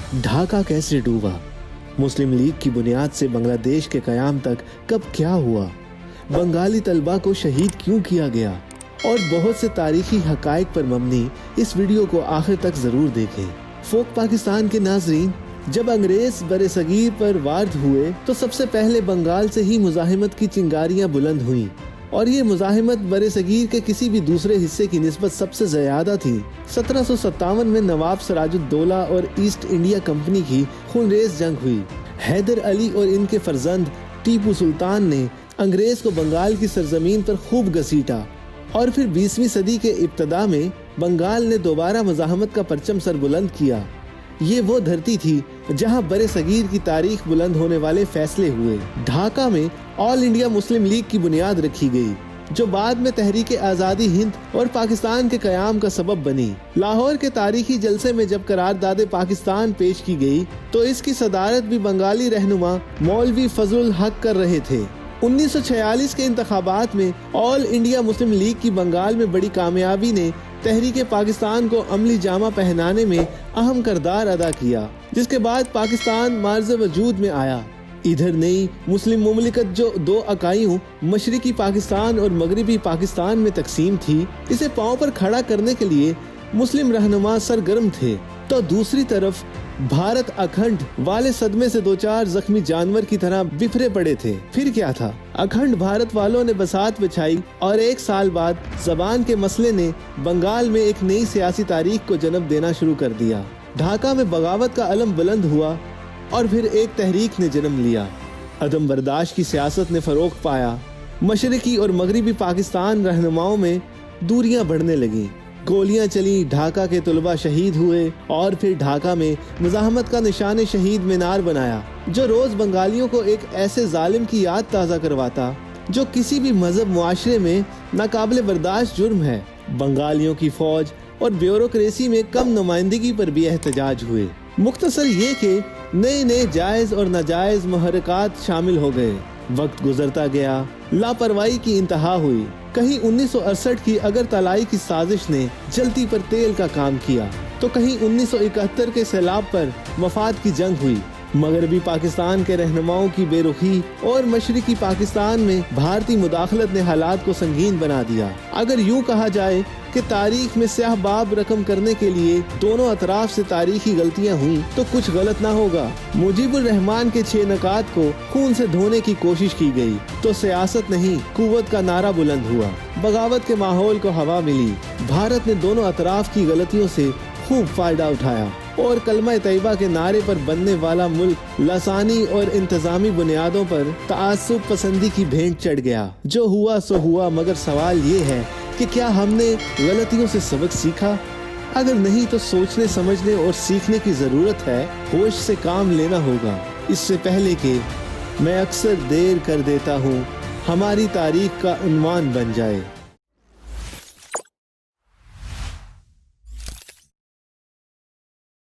ढाका कैसे डूबा? मुस्लिम लीग की बुनियाद से बांग्लादेश के क़याम तक कब क्या हुआ? बंगाली तलबा को शहीद क्यों किया गया? और बहुत से तारीखी हकायक पर मबनी इस वीडियो को आखिर तक ज़रूर देखें। फोक पाकिस्तान के नाजरीन, जब अंग्रेज बरे सगीर पर वार हुए तो सबसे पहले बंगाल से ही मुजाहिमत की चिंगारियां बुलंद हुईं और ये मुजाहिमत बरे सगीर के किसी भी दूसरे हिस्से की निस्बत सबसे ज़्यादा थी। 1757 में नवाब सिराजुद्दौला और ईस्ट इंडिया कंपनी की खूनरेज जंग हुई। हैदर अली और इनके फर्जंद टीपू सुल्तान ने अंग्रेज को बंगाल की सरजमीन पर खूब घसीटा और फिर 20वीं सदी के इब्तदा में बंगाल ने दोबारा मुजाहिमत का परचम सर बुलंद किया। ये वो धरती थी जहां बरे सगीर की तारीख बुलंद होने वाले फैसले हुए। ढाका में ऑल इंडिया मुस्लिम लीग की बुनियाद रखी गई, जो बाद में तहरीक आज़ादी हिंद और पाकिस्तान के क़याम का सबब बनी। लाहौर के तारीखी जलसे में जब करारदाद पाकिस्तान पेश की गई तो इसकी सदारत भी बंगाली रहनुमा मौलवी फजलुल हक कर रहे थे। 1946 के इंतखाबात में ऑल इंडिया मुस्लिम लीग की बंगाल में बड़ी कामयाबी ने तहरीक पाकिस्तान को अमली जामा पहनाने में अहम किरदार अदा किया, जिसके बाद पाकिस्तान मार्ज़ वजूद में आया। इधर नई मुस्लिम मुमलिकत जो दो इकाइयों मशरिकी पाकिस्तान और मगरबी पाकिस्तान में तकसीम थी, इसे पांव पर खड़ा करने के लिए मुस्लिम रहनुमा सरगर्म थे, तो दूसरी तरफ भारत अखंड वाले सदमे से दो चार जख्मी जानवर की तरह बिखरे पड़े थे। फिर क्या था, अखंड भारत वालों ने बसात बिछाई और 1 साल बाद जबान के मसले ने बंगाल में एक नई सियासी तारीख को जन्म देना शुरू कर दिया। ढाका में बगावत का अलम बुलंद हुआ और फिर एक तहरीक ने जन्म लिया। अदम बर्दाश्त की सियासत ने फरोग पाया। मशरकी और मगरबी पाकिस्तान रहनुमाओं में दूरियां बढ़ने लगीं। गोलियां चली, ढाका के तुलबा शहीद हुए और फिर ढाका में मुजाहमत का निशान शहीद मीनार बनाया, जो रोज बंगालियों को एक ऐसे जालिम की याद ताज़ा करवाता जो किसी भी मजहब मुआशरे में नाकाबिले बर्दाश्त जुर्म है। बंगालियों की फौज और ब्यूरोक्रेसी में कम नुमाइंदगी पर भी एहतजाज हुए। मुख्तसर ये कि नए नए जायज़ और नाजायज़ मुहर्रिकात शामिल हो गए। वक्त गुजरता गया, लापरवाही की इंतहा हुई। कहीं 1968 की अगरतलाई की साजिश ने जलती पर तेल का काम किया, तो कहीं 1971 के सैलाब पर मफाद की जंग हुई। मगरबी पाकिस्तान के रहनुमाओं की बेरुखी और मशरिकी पाकिस्तान में भारतीय मुदाखलत ने हालात को संगीन बना दिया। अगर यूं कहा जाए कि तारीख में स्याह बाब रकम करने के लिए दोनों अतराफ से तारीखी गलतियां हुई तो कुछ गलत ना होगा। मुजीबुर रहमान के 6 नकात को खून से धोने की कोशिश की गई तो सियासत नहीं, कुव्वत का नारा बुलंद हुआ। बगावत के माहौल को हवा मिली। भारत ने दोनों अतराफ की गलतियों से खूब फायदा उठाया और कलमा तैयबा के नारे पर बनने वाला मुल्क लसानी और इंतजामी बुनियादों पर तआस्सुब पसंदी की भेंट चढ़ गया। जो हुआ सो हुआ, मगर सवाल ये है कि क्या हमने गलतियों से सबक सीखा? अगर नहीं तो सोचने समझने और सीखने की जरूरत है। होश से काम लेना होगा, इससे पहले कि मैं अक्सर देर कर देता हूँ हमारी तारीख का उन्वान बन जाए।